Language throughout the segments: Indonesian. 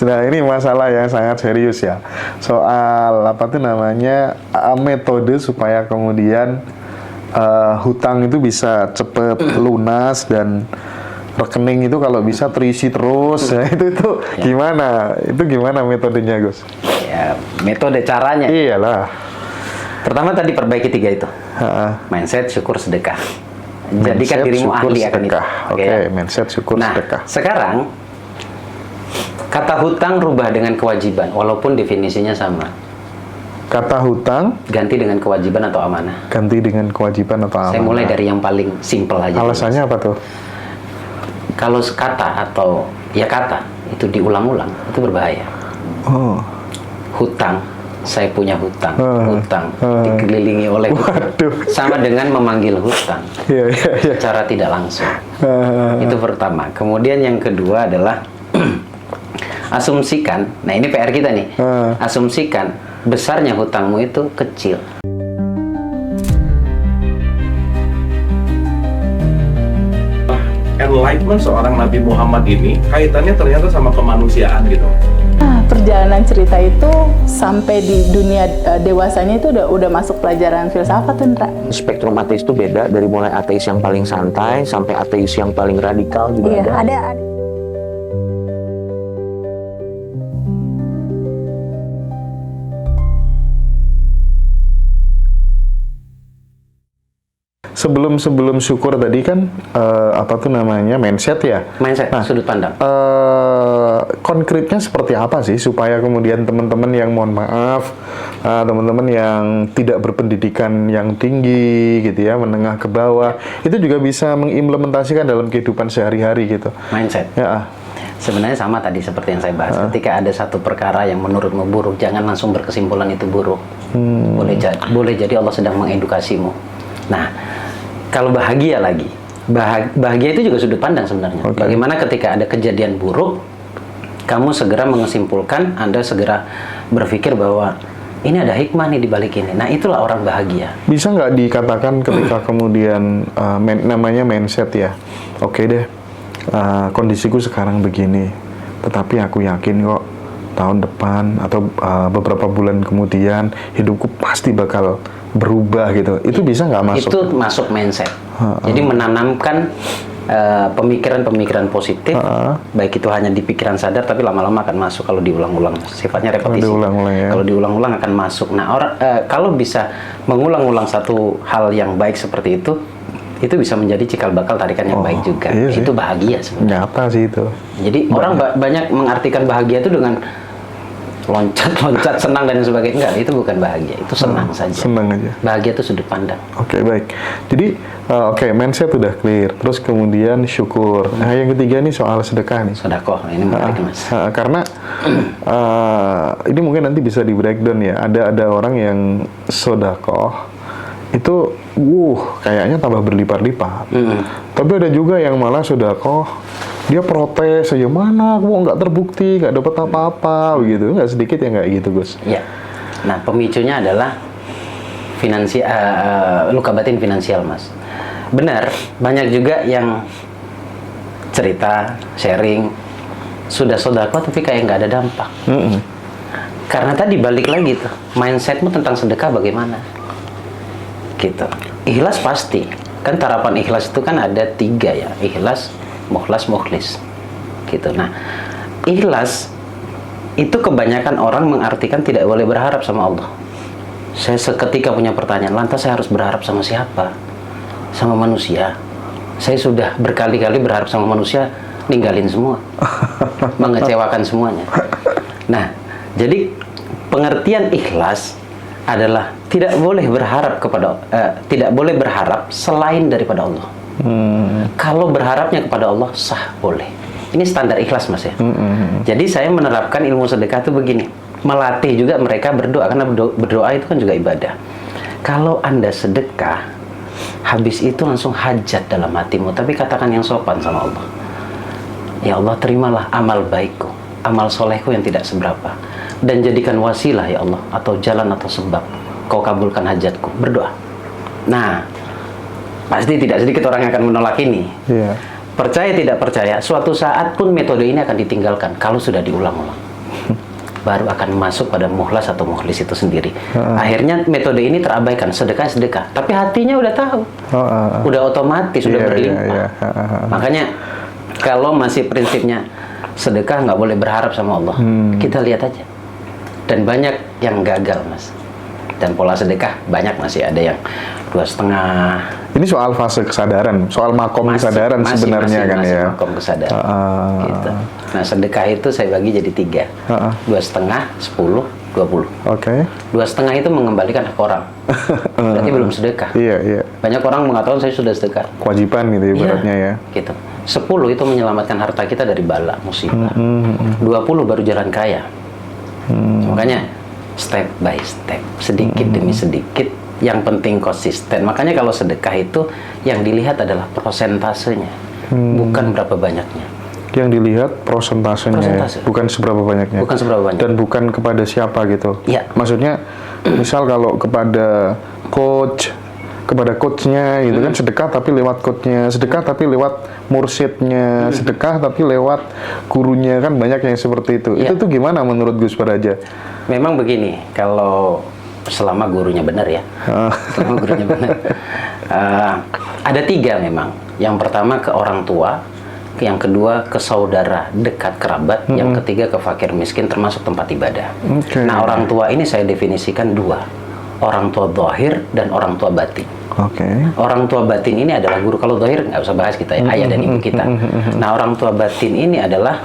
Nah, ini masalah yang sangat serius ya. Soal apa tuh namanya metode supaya kemudian hutang itu bisa cepet lunas dan rekening itu kalau bisa terisi terus. Ya, itu Ya. gimana? Itu gimana metodenya, Gus? Ya, metode caranya. Iyalah. Pertama tadi perbaiki 3 itu. Ha. Mindset, syukur, sedekah. Jadikan Mindset, dirimu syukur, ahli akan itu. sedekah. Oke, mindset, syukur, Nah, sedekah. sekarang kata hutang rubah dengan kewajiban, walaupun definisinya sama. Kata hutang Ganti dengan kewajiban atau amanah. ganti dengan kewajiban atau amanah. Saya mulai dari yang paling simpel aja. Alasannya apa tuh? Kalau kata atau ya kata itu diulang-ulang, itu berbahaya. Oh. Hutang, saya punya hutang, hutang, Ah. dikelilingi oleh hutang. Waduh. Sama dengan memanggil hutang Iya, iya, iya. secara tidak langsung. Ah. Itu pertama. Kemudian yang kedua adalah asumsikan, nah ini PR kita nih, asumsikan besarnya hutangmu itu kecil. Enlightenment seorang Nabi Muhammad ini kaitannya ternyata sama kemanusiaan gitu. Nah, perjalanan cerita itu sampai di dunia dewasanya itu udah masuk pelajaran filsafat tuh, Ndra. Spektrum ateis itu beda dari mulai ateis yang paling santai sampai ateis yang paling radikal juga Iya, ada. ada. Sebelum syukur tadi kan apa tuh namanya mindset ya. Mindset, sudut pandang. Konkretnya seperti apa sih supaya kemudian teman-teman yang mohon maaf, teman-teman yang tidak berpendidikan yang tinggi gitu ya, menengah ke bawah, itu juga bisa mengimplementasikan dalam kehidupan sehari-hari gitu. Mindset. Ya. Sebenarnya sama tadi seperti yang saya bahas. Ketika ada satu perkara yang menurutmu buruk, jangan langsung berkesimpulan itu buruk. Boleh jadi Allah sedang mengedukasimu. Nah, kalau bahagia lagi, bahagia itu juga sudut pandang sebenarnya. Okay. Bagaimana ketika ada kejadian buruk, kamu segera menyimpulkan, Anda segera berpikir bahwa ini ada hikmah nih di balik ini. Nah, itulah orang bahagia. Bisa nggak dikatakan ketika kemudian namanya mindset ya, oke deh, kondisiku sekarang begini, tetapi aku yakin kok tahun depan atau beberapa bulan kemudian hidupku pasti bakal berubah gitu. Itu bisa nggak masuk? Itu masuk mindset. Jadi menanamkan pemikiran-pemikiran positif, baik itu hanya di pikiran sadar, tapi lama-lama akan masuk kalau diulang-ulang. Sifatnya repetisi. Kalau diulang-ulang akan masuk. Nah, kalau bisa mengulang-ulang satu hal yang baik seperti itu bisa menjadi cikal bakal tarikan yang baik juga. Iya itu bahagia sebenarnya. Nyata sih itu. Jadi orang banyak mengartikan bahagia itu dengan loncat-loncat, senang dan sebagainya. Enggak, itu bukan bahagia, itu senang saja. Senang aja. Bahagia itu sudut pandang. Oke, baik. Jadi, mindset udah clear. Terus kemudian syukur. Nah, yang ketiga nih soal sedekah nih. Sedekah, ini menarik, Mas. Karena ini mungkin nanti bisa di breakdown ya. Ada orang yang sedekah itu, kayaknya tambah berlipat-lipat. Tapi ada juga yang malah sedekah, dia protes aja, mana aku nggak terbukti, nggak dapat apa-apa, begitu. Nggak sedikit ya nggak gitu, Gus? Ya. Nah, pemicunya adalah luka batin finansial, Mas. Benar, banyak juga yang cerita, sharing, sudah sedekah tapi kayak nggak ada dampak. Karena tadi balik lagi tuh, mindsetmu tentang sedekah bagaimana? Gitu. Ikhlas pasti. Kan tarapan ikhlas itu kan ada 3 ya, ikhlas, mukhlas, mukhlis. Gitu. Nah, ikhlas itu kebanyakan orang mengartikan tidak boleh berharap sama Allah. Saya seketika punya pertanyaan, lantas saya harus berharap sama siapa? Sama manusia. Saya sudah berkali-kali berharap sama manusia, ninggalin semua. Mengecewakan semuanya. Nah, jadi pengertian ikhlas adalah tidak boleh berharap selain daripada Allah. Kalau berharapnya kepada Allah sah, boleh. Ini standar ikhlas, Mas ya. Jadi saya menerapkan ilmu sedekah itu begini, melatih juga mereka berdoa, karena berdoa itu kan juga ibadah. Kalau Anda sedekah, habis itu langsung hajat dalam hatimu, tapi katakan yang sopan sama Allah. Ya Allah, terimalah amal baikku, amal solehku yang tidak seberapa, dan jadikan wasilah ya Allah, atau jalan atau sebab Kau kabulkan hajatku. Berdoa. Nah, pasti tidak sedikit orang yang akan menolak ini. Yeah. Percaya tidak percaya, suatu saat pun metode ini akan ditinggalkan kalau sudah diulang-ulang. baru akan masuk pada mukhlas atau mukhlis itu sendiri. Akhirnya metode ini terabaikan, sedekah, tapi hatinya udah tahu, udah otomatis, udah berlimpah. Makanya kalau masih prinsipnya sedekah nggak boleh berharap sama Allah, kita lihat aja. Dan banyak yang gagal, Mas. Dan pola sedekah banyak masih ada yang 2,5. Ini soal fase kesadaran, soal makom kesadaran sebenarnya kan masih ya. makom kesadaran. Gitu. Nah, sedekah itu saya bagi jadi 3. 2,5, 10, 20. Oke. 2,5 itu mengembalikan hak orang. Berarti belum sedekah. Iya. Banyak orang mengatakan saya sudah sedekah. Kewajiban gitu ibaratnya ya. Gitu. 10 itu menyelamatkan harta kita dari bala, musibah. 20 baru jalan kaya. Makanya step by step, sedikit demi sedikit, yang penting konsisten. Makanya kalau sedekah itu yang dilihat adalah persentasenya, bukan berapa banyaknya. Yang dilihat prosentasenya, bukan seberapa banyaknya. Bukan seberapa banyak. Dan bukan kepada siapa gitu. Iya. Maksudnya, misal kalau kepada kepada coachnya gitu kan sedekah tapi lewat coachnya, sedekah tapi lewat mursyidnya, sedekah tapi lewat gurunya, kan banyak yang seperti itu. Itu tuh gimana menurut Gus Baraja? Memang begini, kalau selama gurunya benar ya, selama gurunya benar, ada 3 memang. Yang pertama ke orang tua, yang kedua ke saudara dekat kerabat, yang ketiga ke fakir miskin termasuk tempat ibadah. Nah, orang tua ini saya definisikan 2, orang tua zahir dan orang tua batin. Orang tua batin ini adalah guru. Kalau zahir nggak usah bahas kita ya, ayah dan ibu kita. Nah, orang tua batin ini adalah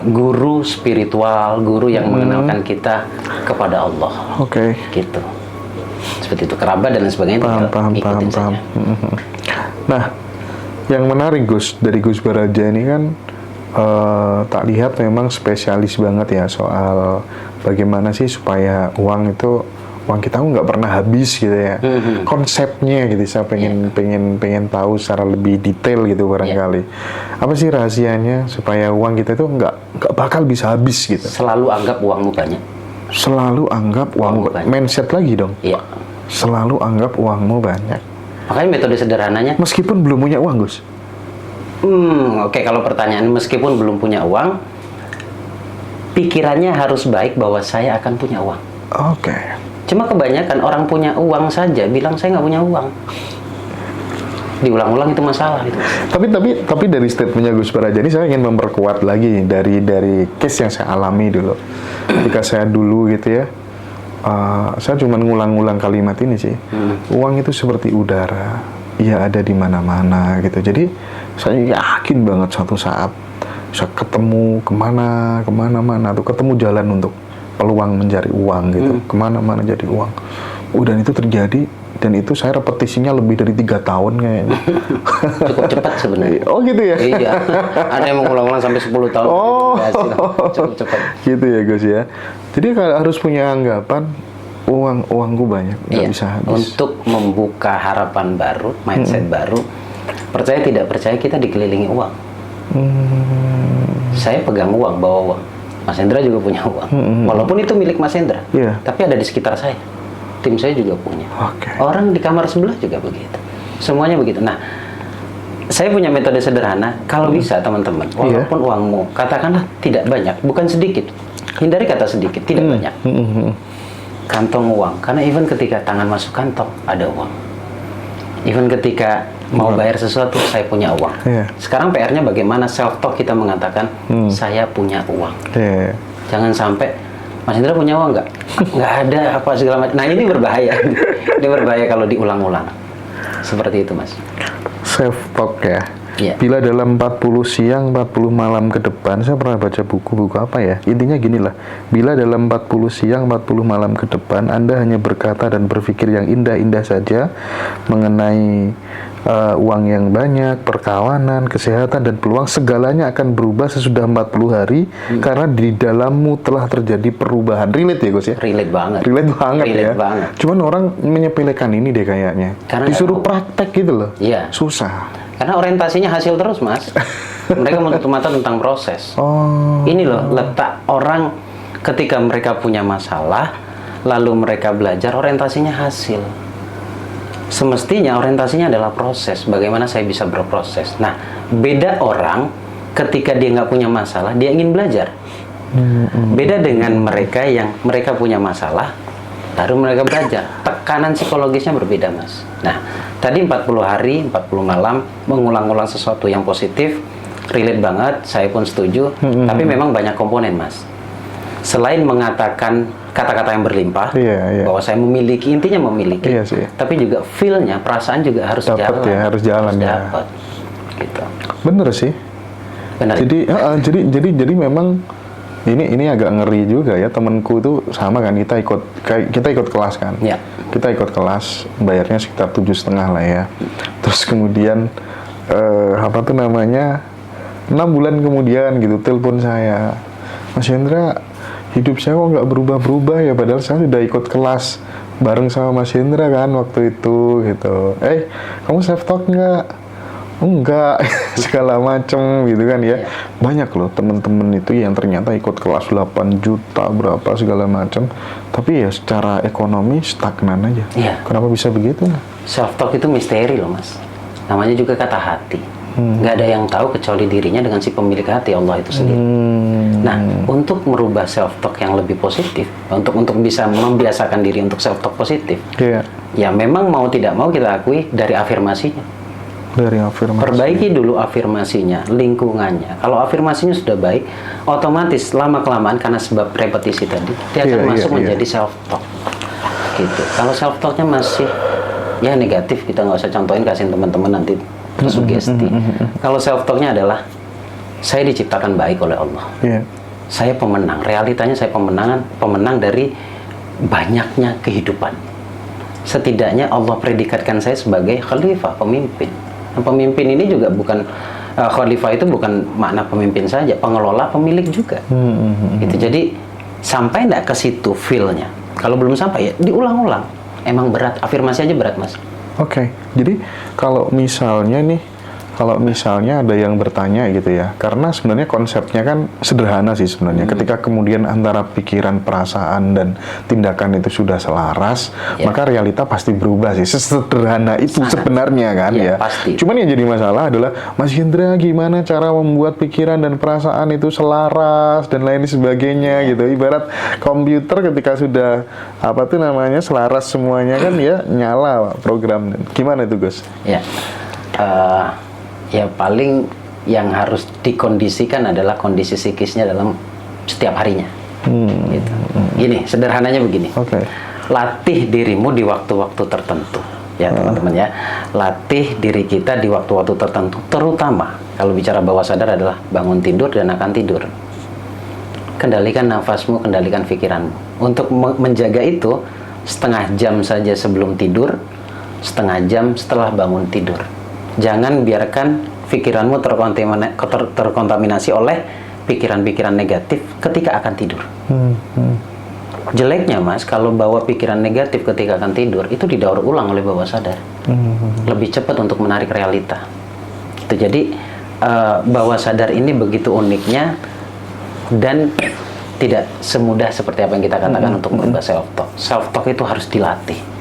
guru spiritual, guru yang mengenalkan kita kepada Allah. Gitu. Seperti itu, kerabat dan lain sebagainya. Paham. Nah, yang menarik Gus dari Gus Baraja ini kan tak lihat memang spesialis banget ya soal bagaimana sih supaya uang kita nggak pernah habis gitu ya. Konsepnya gitu, saya pengen tahu secara lebih detail gitu barangkali. Apa sih rahasianya supaya uang kita itu nggak bakal bisa habis gitu? Selalu anggap uangmu banyak. Selalu anggap uangmu banyak. Mindset lagi dong. Iya. Selalu anggap uangmu banyak. Makanya metode sederhananya. Meskipun belum punya uang, Gus. Oke, kalau pertanyaan meskipun belum punya uang, pikirannya harus baik bahwa saya akan punya uang. Cuma kebanyakan orang punya uang saja bilang saya nggak punya uang. Diulang-ulang itu masalah itu. Tapi dari statementnya Gus Baraja ini saya ingin memperkuat lagi dari case yang saya alami dulu. Ketika saya dulu gitu ya, saya cuma ngulang-ngulang kalimat ini sih. Uang itu seperti udara, ia ada di mana-mana gitu. Jadi saya yakin banget suatu saat saya ketemu kemana-mana tuh ketemu jalan untuk peluang mencari uang gitu, kemana-mana jadi uang. Dan itu terjadi, dan itu saya repetisinya lebih dari 3 tahun kayaknya. Cukup cepat sebenarnya. Oh gitu ya? Iya. Ada yang mengulang-ulang sampai 10 tahun. Cukup cepat. Gitu ya Gus ya. Jadi kalau harus punya anggapan uangku banyak, nggak bisa habis. Untuk membuka harapan baru, mindset baru, percaya tidak percaya kita dikelilingi uang. Saya pegang uang, bawa uang. Mas Hendra juga punya uang, walaupun itu milik Mas Hendra, tapi ada di sekitar saya. Tim saya juga punya. Orang di kamar sebelah juga begitu. Semuanya begitu. Nah, saya punya metode sederhana. Kalau bisa teman-teman, walaupun uangmu katakanlah tidak banyak, bukan sedikit. Hindari kata sedikit, tidak banyak. Kantong uang, karena even ketika tangan masuk kantong ada uang. Even ketika mau bayar sesuatu, saya punya uang. Sekarang PR-nya bagaimana self-talk kita mengatakan, saya punya uang. Jangan sampai, Mas Indra punya uang nggak? Nggak ada, apa segala macam. Nah, ini berbahaya. Ini berbahaya kalau diulang-ulang. Seperti itu, Mas. Self-talk ya. Iya. Bila dalam 40 siang, 40 malam ke depan, saya pernah baca buku apa ya? Intinya gini lah, bila dalam 40 siang, 40 malam ke depan, Anda hanya berkata dan berpikir yang indah-indah saja mengenai uang yang banyak, perkawanan, kesehatan, dan peluang, segalanya akan berubah sesudah 40 hari, karena di dalammu telah terjadi perubahan. Relate ya Gus ya? Relate banget. Relate banget ya. Banget. Cuman orang menyepelekan ini deh kayaknya. Karena disuruh praktek gitu loh. Iya. Susah. Karena orientasinya hasil terus, Mas. Mereka menutup mata tentang proses. Ini loh letak orang ketika mereka punya masalah, lalu mereka belajar, orientasinya hasil. Semestinya orientasinya adalah proses. Bagaimana saya bisa berproses. Nah, beda orang ketika dia nggak punya masalah, dia ingin belajar. Beda dengan mereka yang mereka punya masalah, baru mereka belajar. Tekanan psikologisnya berbeda, Mas. Nah, tadi 40 hari, 40 malam, mengulang-ulang sesuatu yang positif, relate banget, saya pun setuju, tapi memang banyak komponen, Mas. Selain mengatakan kata-kata yang berlimpah, bahwa saya memiliki, intinya memiliki, tapi juga feel-nya, perasaan juga harus Dapet jalan. Ya, harus jalan ya. Dapat. Gitu. Bener sih. Benar. Jadi memang ini agak ngeri juga ya, temanku tuh sama kan, kita ikut kelas kan. Ya. Kita ikut kelas, bayarnya sekitar 7,5 lah ya. Terus kemudian 6 bulan kemudian gitu telepon saya, Mas Hendra, hidup saya kok nggak berubah-berubah ya, padahal saya sudah ikut kelas bareng sama Mas Hendra kan waktu itu gitu. Kamu self talk nggak? Enggak, segala macem gitu kan ya. Banyak loh temen-temen itu yang ternyata ikut kelas 8 juta berapa segala macem, tapi ya secara ekonomi stagnan aja. Kenapa bisa begitu? Self talk itu misteri loh, Mas. Namanya juga kata hati. Nggak ada yang tahu kecuali dirinya dengan si pemilik hati, Allah itu sendiri. Nah, untuk merubah self talk yang lebih positif, untuk bisa membiasakan diri untuk self talk positif, ya memang mau tidak mau kita akui dari afirmasinya. Perbaiki dulu afirmasinya, lingkungannya. Kalau afirmasinya sudah baik, otomatis lama-kelamaan karena sebab repetisi tadi, dia akan masuk menjadi self talk. Gitu. Kalau self talknya masih ya negatif, kita nggak usah contohin, kasihin teman-teman nanti tersugesti. Kalau self talknya adalah saya diciptakan baik oleh Allah. Saya pemenang. Realitanya saya pemenang dari banyaknya kehidupan. Setidaknya Allah predikatkan saya sebagai khalifah, pemimpin. Nah, pemimpin ini juga bukan khalifah itu bukan makna pemimpin saja, pengelola, pemilik juga. Gitu. Jadi sampai enggak ke situ feel-nya. Kalau belum sampai ya diulang-ulang. Emang berat, afirmasi aja berat, Mas. Oke. Jadi kalau misalnya ada yang bertanya gitu ya, karena sebenarnya konsepnya kan sederhana sih sebenarnya. Ketika kemudian antara pikiran, perasaan, dan tindakan itu sudah selaras, maka realita pasti berubah sih. Sesederhana itu sebenarnya kan ya. Pasti. Cuman yang jadi masalah adalah, Mas Hendra, gimana cara membuat pikiran dan perasaan itu selaras dan lain sebagainya gitu. Ibarat komputer ketika sudah selaras semuanya kan ya nyala program. Gimana itu, Gus? Ya paling yang harus dikondisikan adalah kondisi psikisnya dalam setiap harinya. Gitu. Gini, sederhananya begini. Latih dirimu di waktu-waktu tertentu. Ya teman-teman ya. Latih diri kita di waktu-waktu tertentu. Terutama kalau bicara bawah sadar adalah bangun tidur dan akan tidur. Kendalikan nafasmu, kendalikan pikiranmu. Untuk menjaga itu, setengah jam saja sebelum tidur, setengah jam setelah bangun tidur. Jangan biarkan pikiranmu terkontaminasi oleh pikiran-pikiran negatif ketika akan tidur. Jeleknya, Mas, kalau bawa pikiran negatif ketika akan tidur, itu didaur ulang oleh bawah sadar. Lebih cepat untuk menarik realita. Jadi, bawah sadar ini begitu uniknya dan tidak semudah seperti apa yang kita katakan untuk merubah self-talk. Self-talk itu harus dilatih.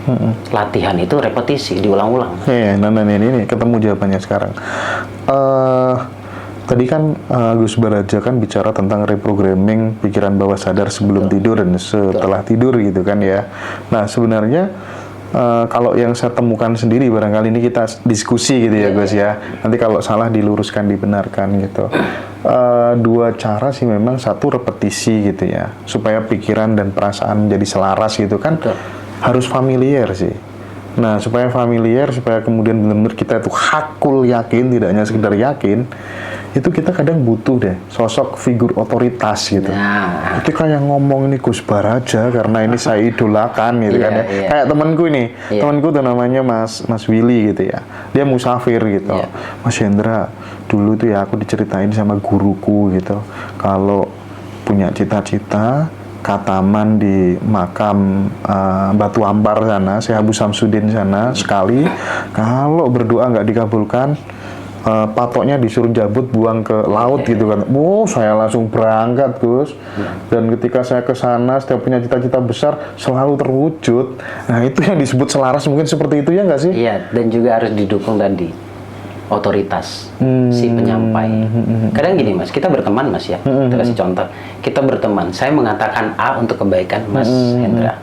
Latihan itu repetisi, diulang-ulang. Ini ketemu jawabannya sekarang. Tadi kan Gus Baraja kan bicara tentang reprogramming pikiran bawah sadar sebelum tidur dan setelah tidur gitu kan ya. Nah sebenarnya kalau yang saya temukan sendiri, barangkali ini kita diskusi gitu ya Gus ya. Nanti kalau salah diluruskan, dibenarkan gitu. Dua cara sih memang, satu repetisi gitu ya, supaya pikiran dan perasaan menjadi selaras gitu kan. Harus familiar sih. Nah, supaya familiar, supaya kemudian benar-benar kita itu hakul yakin, tidak hanya sekedar yakin, itu kita kadang butuh deh sosok figur otoritas gitu. Itu kayak ngomong ini Gus Baraja karena ini saya idolakan gitu kan ya. Kayak temanku ini, temanku tuh namanya Mas Willy gitu ya. Dia musafir gitu. Mas Hendra, dulu tuh ya aku diceritain sama guruku gitu. Kalau punya cita-cita kataman di makam Batu Ampar sana, Syekh Abu Samsudin sana sekali, kalau berdoa nggak dikabulkan, patoknya disuruh jabut buang ke laut gitu kan. Saya langsung berangkat Gus. Dan ketika saya ke sana, setiap punya cita-cita besar selalu terwujud. Nah itu yang disebut selaras, mungkin seperti itu ya nggak sih? Iya, dan juga harus didukung tadi otoritas si penyampai. Kadang gini Mas, kita berteman Mas ya, kita kasih contoh. Kita berteman, saya mengatakan A untuk kebaikan Mas Hendra,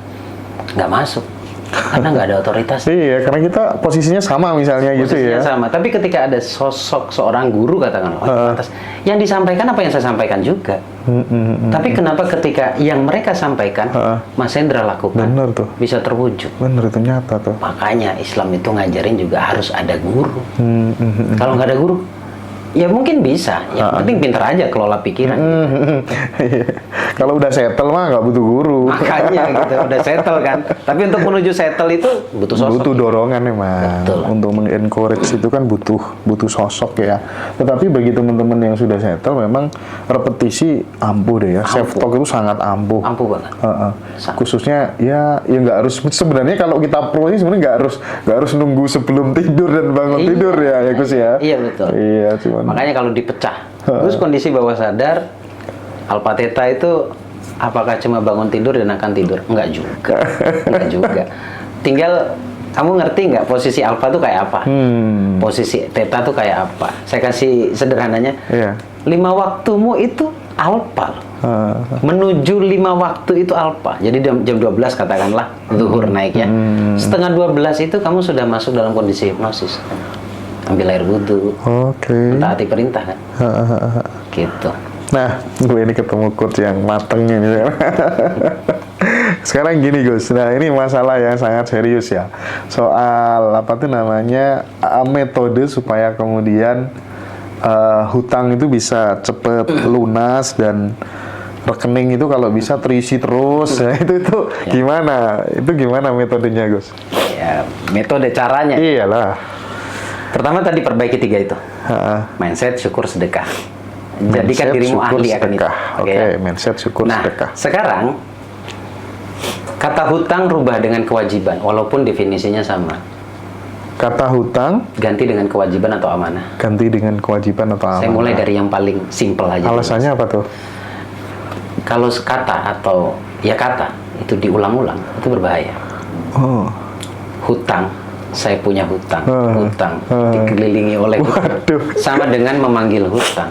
nggak masuk. Karena nggak ada otoritas. Iya, karena kita posisinya sama misalnya gitu ya. Posisinya sama, tapi ketika ada sosok seorang guru katakanlah otoritas, yang disampaikan apa yang saya sampaikan juga. Tapi kenapa ketika yang mereka sampaikan Mas Hendra lakukan Bener tuh. bisa terwujud? Bener, itu nyata tuh. Makanya Islam itu ngajarin juga harus ada guru. Kalau nggak ada guru, ya mungkin bisa. Yang penting pintar aja kelola pikiran. Kalau udah settle mah nggak butuh guru. Makanya gitu, udah settle kan. Tapi untuk menuju settle itu butuh sosok. Butuh dorongan emang. Betul. Untuk mengencourage itu kan butuh sosok ya. Tetapi bagi teman-teman yang sudah settle memang repetisi ampuh deh ya. Self talk itu sangat ampuh. Ampuh banget. Sangat. Khususnya ya nggak harus, sebenarnya kalau kita pro ini sebenarnya nggak harus nunggu sebelum tidur dan bangun tidur ya Gus ya. Iya betul. Iya, cuman Makanya kalau dipecah, terus kondisi bawah sadar, alpha theta itu apakah cuma bangun tidur dan akan tidur? Enggak juga. Enggak juga. Tinggal kamu ngerti nggak posisi alpha itu kayak apa? Posisi theta itu kayak apa? Saya kasih sederhananya. Iya. 5 waktumu itu alpha. Menuju 5 waktu itu alpha. Jadi jam 12 katakanlah zuhur naik ya. Setengah 12 itu kamu sudah masuk dalam kondisi hipnosis. Ambil air wudhu, mentaati perintah kan, gitu. Nah, gue ini ketemu coach yang mateng ini. Sekarang gini Gus, nah ini masalah yang sangat serius ya. Soal apa tuh namanya metode supaya kemudian hutang itu bisa cepet lunas dan rekening itu kalau bisa terisi terus. Ya, itu gimana? Itu gimana metodenya Gus? Ya, metode caranya. Iyalah. Pertama tadi perbaiki 3 itu. Mindset, syukur, sedekah. Jadikan dirimu ahli akan itu. Oke, mindset, syukur, sedekah. Sekarang kata hutang rubah dengan kewajiban, walaupun definisinya sama. Kata hutang ganti dengan kewajiban atau amanah. Ganti dengan kewajiban atau amanah. Saya mulai dari yang paling simpel aja. Alasannya apa tuh? Kalau kata atau ya kata itu diulang-ulang itu berbahaya. Hutang, saya punya hutang, dikelilingi oleh hutang, sama dengan memanggil hutang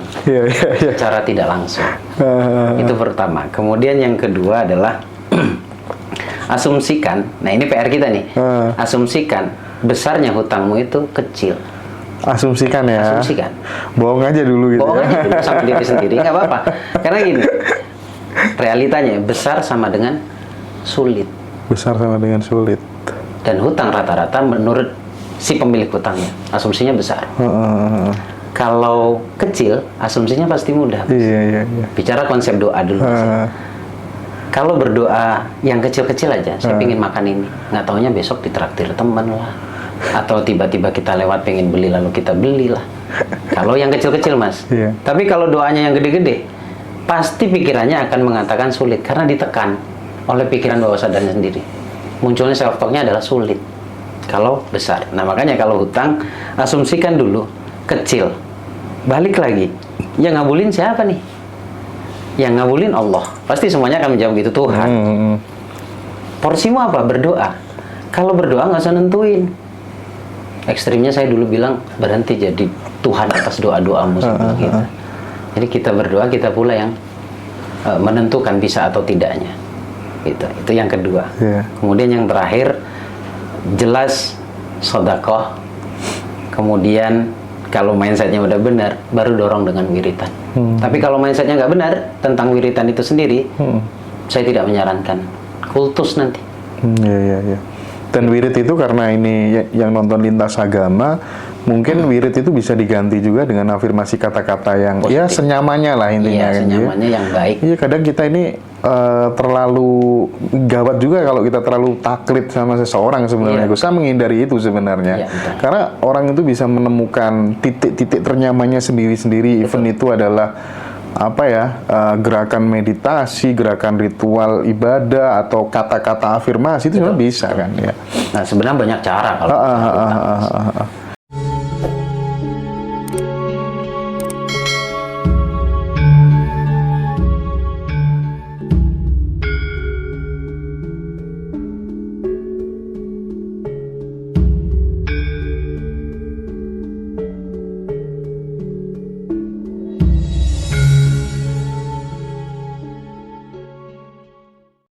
secara tidak langsung. Itu pertama. Kemudian yang kedua adalah asumsikan. Nah ini PR kita nih. Asumsikan besarnya hutangmu itu kecil. Asumsikan ya. Asumsikan. Bohong aja dulu gitu. Bohong aja dulu sama diri sendiri nggak apa-apa. Karena gini, realitanya besar sama dengan sulit. Besar sama dengan sulit. Dan hutang rata-rata menurut si pemilik hutangnya, asumsinya besar. Kalau kecil, asumsinya pasti mudah. Iya. Bicara konsep doa dulu. Kalau berdoa yang kecil-kecil aja, saya pengen makan ini. Nggak taunya besok ditraktir teman lah. Atau tiba-tiba kita lewat pengen beli lalu kita belilah. Kalau yang kecil-kecil Mas. Tapi kalau doanya yang gede-gede, pasti pikirannya akan mengatakan sulit. Karena ditekan oleh pikiran bawah sadarnya sendiri. Munculnya self talk-nya adalah sulit kalau besar. Nah makanya kalau hutang asumsikan dulu kecil, balik lagi yang ngabulin siapa nih? Yang ngabulin Allah. Pasti semuanya akan menjawab gitu, Tuhan. Porsimu apa? Berdoa. Kalau berdoa nggak usah nentuin. Ekstrimnya saya dulu bilang berhenti jadi Tuhan atas doa-doamu gitu. Jadi kita berdoa, kita pula yang menentukan bisa atau tidaknya. Itu yang kedua. Kemudian yang terakhir jelas sedekah. Kemudian kalau mindsetnya udah benar, baru dorong dengan wiritan. Tapi kalau mindsetnya nggak benar tentang wiritan itu sendiri, saya tidak menyarankan. Kultus nanti. Iya. Dan wirid itu karena ini yang nonton lintas agama, mungkin wirid itu bisa diganti juga dengan afirmasi kata-kata yang positif. Ya senyamannya lah intinya. Iya, senyamannya yang baik. Iya, kadang kita ini terlalu gawat juga kalau kita terlalu taklid sama seseorang sebenarnya. Saya menghindari itu sebenarnya. Karena orang itu bisa menemukan titik-titik ternyamannya sendiri-sendiri. Even itu adalah gerakan meditasi, gerakan ritual ibadah atau kata-kata afirmasi itu juga bisa kan ya. Nah sebenarnya banyak cara kalau